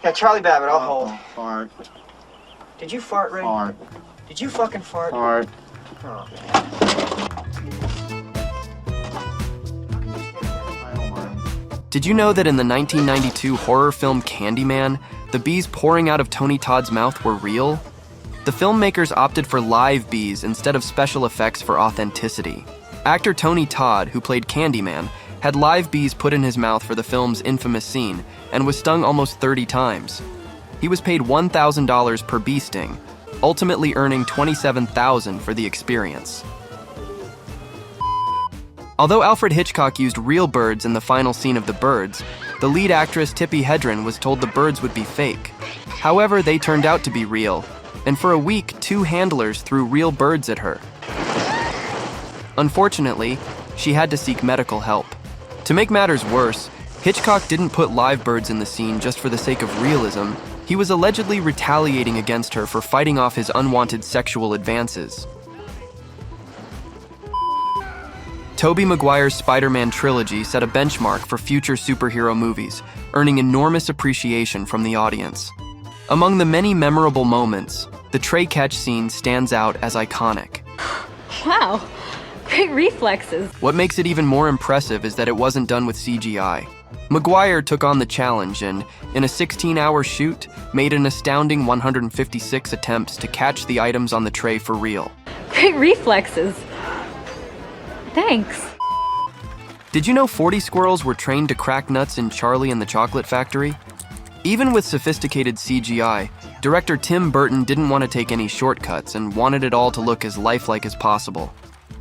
Yeah, Charlie Babbitt, I'll hold. Fart. Did you fart, Ray? Fart. Did you fucking fart? Fart. Oh, Did you know that in the 1992 horror film Candyman, the bees pouring out of Tony Todd's mouth were real? The filmmakers opted for live bees instead of special effects for authenticity. Actor Tony Todd, who played Candyman, had live bees put in his mouth for the film's infamous scene and was stung almost 30 times. He was paid $1,000 per bee sting, ultimately earning $27,000 for the experience. Although Alfred Hitchcock used real birds in the final scene of The Birds, the lead actress Tippi Hedren was told the birds would be fake. However, they turned out to be real, and for a week, 2 handlers threw real birds at her. Unfortunately, she had to seek medical help. To make matters worse, Hitchcock didn't put live birds in the scene just for the sake of realism. He was allegedly retaliating against her for fighting off his unwanted sexual advances. Tobey Maguire's Spider-Man trilogy set a benchmark for future superhero movies, earning enormous appreciation from the audience. Among the many memorable moments, the tray catch scene stands out as iconic. Wow, great reflexes. What makes it even more impressive is that it wasn't done with CGI. Maguire took on the challenge and, in a 16-hour shoot, made an astounding 156 attempts to catch the items on the tray for real. Great reflexes. Thanks. Did you know 40 squirrels were trained to crack nuts in Charlie and the Chocolate Factory? Even with sophisticated CGI, director Tim Burton didn't want to take any shortcuts and wanted it all to look as lifelike as possible.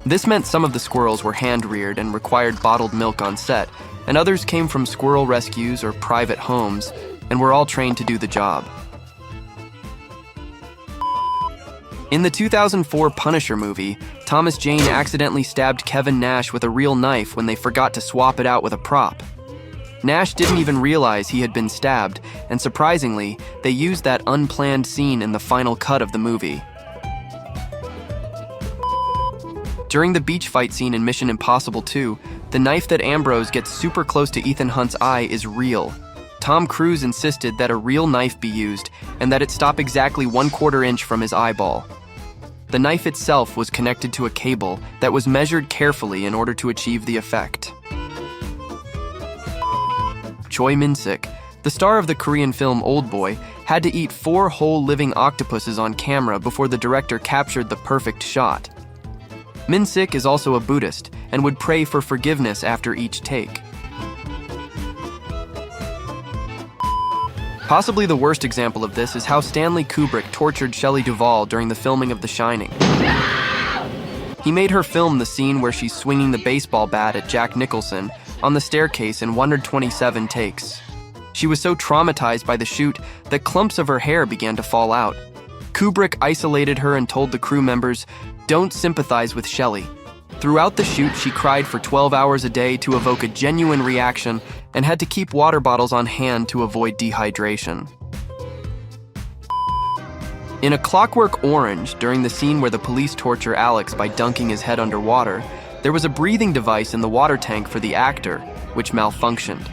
This meant some of the squirrels were hand-reared and required bottled milk on set, and others came from squirrel rescues or private homes and were all trained to do the job. In the 2004 Punisher movie, Thomas Jane accidentally stabbed Kevin Nash with a real knife when they forgot to swap it out with a prop. Nash didn't even realize he had been stabbed, and surprisingly, they used that unplanned scene in the final cut of the movie. During the beach fight scene in Mission Impossible 2, the knife that Ambrose gets super close to Ethan Hunt's eye is real. Tom Cruise insisted that a real knife be used and that it stop exactly 1/4 inch from his eyeball. The knife itself was connected to a cable that was measured carefully in order to achieve the effect. Choi Min-sik, the star of the Korean film Oldboy, had to eat 4 whole living octopuses on camera before the director captured the perfect shot. Min-sik is also a Buddhist and would pray for forgiveness after each take. Possibly the worst example of this is how Stanley Kubrick tortured Shelley Duvall during the filming of The Shining. He made her film the scene where she's swinging the baseball bat at Jack Nicholson on the staircase in 127 takes. She was so traumatized by the shoot that clumps of her hair began to fall out. Kubrick isolated her and told the crew members, "Don't sympathize with Shelley." Throughout the shoot, she cried for 12 hours a day to evoke a genuine reaction and had to keep water bottles on hand to avoid dehydration. In A Clockwork Orange, during the scene where the police torture Alex by dunking his head underwater, there was a breathing device in the water tank for the actor, which malfunctioned.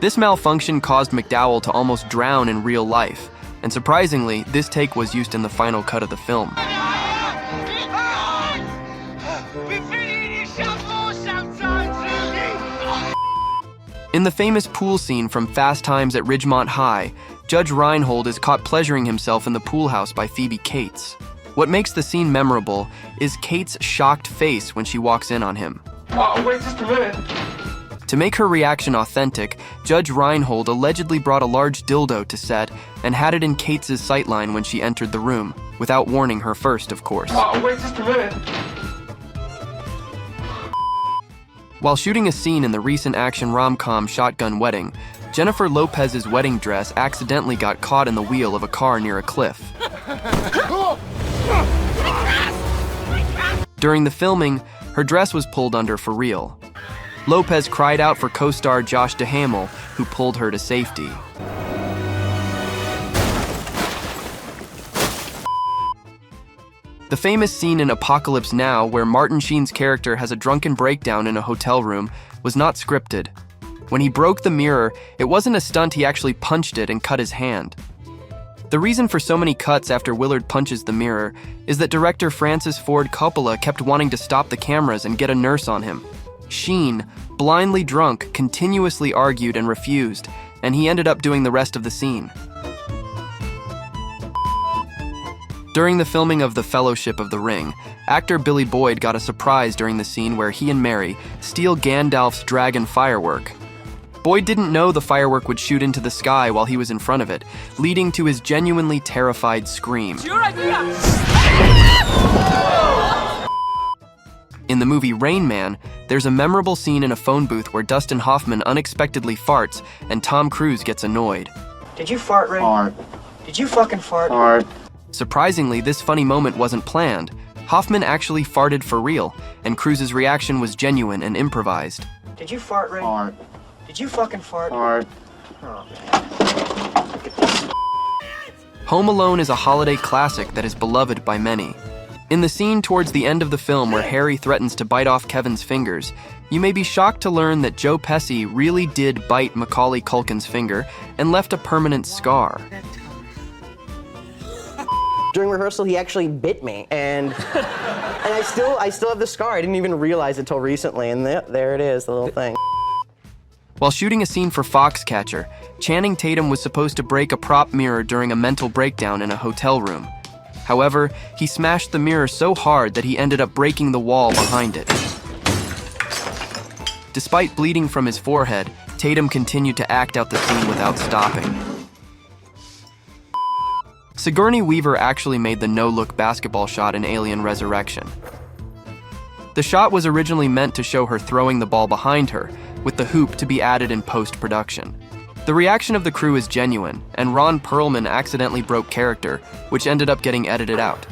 This malfunction caused McDowell to almost drown in real life, and surprisingly, this take was used in the final cut of the film. In the famous pool scene from Fast Times at Ridgemont High, Judge Reinhold is caught pleasuring himself in the pool house by Phoebe Cates. What makes the scene memorable is Kate's shocked face when she walks in on him. Oh, wait just a minute. To make her reaction authentic, Judge Reinhold allegedly brought a large dildo to set and had it in Kate's sightline when she entered the room, without warning her first, of course. Oh, wait just a minute. While shooting a scene in the recent action rom-com Shotgun Wedding, Jennifer Lopez's wedding dress accidentally got caught in the wheel of a car near a cliff. During the filming, her dress was pulled under for real. Lopez cried out for co-star Josh Duhamel, who pulled her to safety. The famous scene in Apocalypse Now, where Martin Sheen's character has a drunken breakdown in a hotel room, was not scripted. When he broke the mirror, it wasn't a stunt, he actually punched it and cut his hand. The reason for so many cuts after Willard punches the mirror is that director Francis Ford Coppola kept wanting to stop the cameras and get a nurse on him. Sheen, blindly drunk, continuously argued and refused, and he ended up doing the rest of the scene. During the filming of The Fellowship of the Ring, actor Billy Boyd got a surprise during the scene where he and Mary steal Gandalf's dragon firework. Boyd didn't know the firework would shoot into the sky while he was in front of it, leading to his genuinely terrified scream. It's your idea! In the movie Rain Man, there's a memorable scene in a phone booth where Dustin Hoffman unexpectedly farts and Tom Cruise gets annoyed. Did you fart, Ray? Fart. Did you fucking fart? Fart. Surprisingly, this funny moment wasn't planned. Hoffman actually farted for real, and Cruise's reaction was genuine and improvised. Did you fart, Ray? Fart. Did you fucking fart? Fart. Oh, man. Look at this. Home Alone is a holiday classic that is beloved by many. In the scene towards the end of the film where Harry threatens to bite off Kevin's fingers, you may be shocked to learn that Joe Pesci really did bite Macaulay Culkin's finger and left a permanent scar. During rehearsal, he actually bit me, and I still have the scar. I didn't even realize it till recently, and there it is, the little thing. While shooting a scene for Foxcatcher, Channing Tatum was supposed to break a prop mirror during a mental breakdown in a hotel room. However, he smashed the mirror so hard that he ended up breaking the wall behind it. Despite bleeding from his forehead, Tatum continued to act out the scene without stopping. Sigourney Weaver actually made the no-look basketball shot in Alien Resurrection. The shot was originally meant to show her throwing the ball behind her, with the hoop to be added in post-production. The reaction of the crew is genuine, and Ron Perlman accidentally broke character, which ended up getting edited out.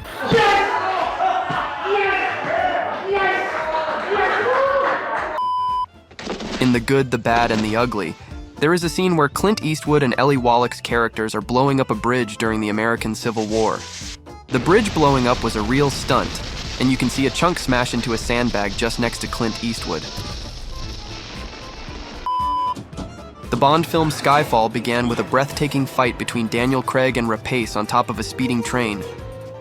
In The Good, the Bad, and the Ugly, there is a scene where Clint Eastwood and Ellie Wallach's characters are blowing up a bridge during the American Civil War. The bridge blowing up was a real stunt, and you can see a chunk smash into a sandbag just next to Clint Eastwood. The Bond film Skyfall began with a breathtaking fight between Daniel Craig and Rapace on top of a speeding train.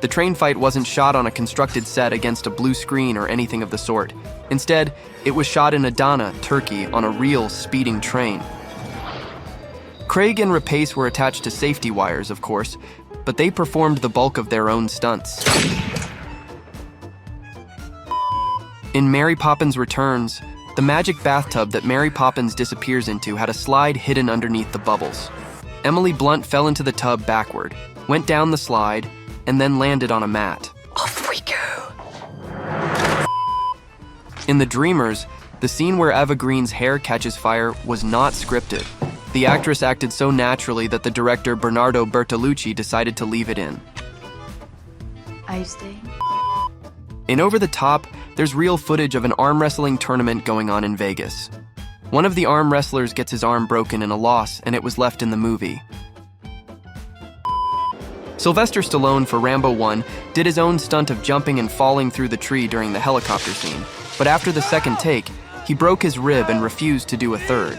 The train fight wasn't shot on a constructed set against a blue screen or anything of the sort. Instead, it was shot in Adana, Turkey, on a real speeding train. Craig and Rapace were attached to safety wires, of course, but they performed the bulk of their own stunts. In Mary Poppins Returns, the magic bathtub that Mary Poppins disappears into had a slide hidden underneath the bubbles. Emily Blunt fell into the tub backward, went down the slide, and then landed on a mat. Off we go. In The Dreamers, the scene where Eva Green's hair catches fire was not scripted. The actress acted so naturally that the director Bernardo Bertolucci decided to leave it in. Are you staying? In Over the Top, there's real footage of an arm wrestling tournament going on in Vegas. One of the arm wrestlers gets his arm broken in a loss, and it was left in the movie. Sylvester Stallone for Rambo 1 did his own stunt of jumping and falling through the tree during the helicopter scene, but after the second take, he broke his rib and refused to do a third.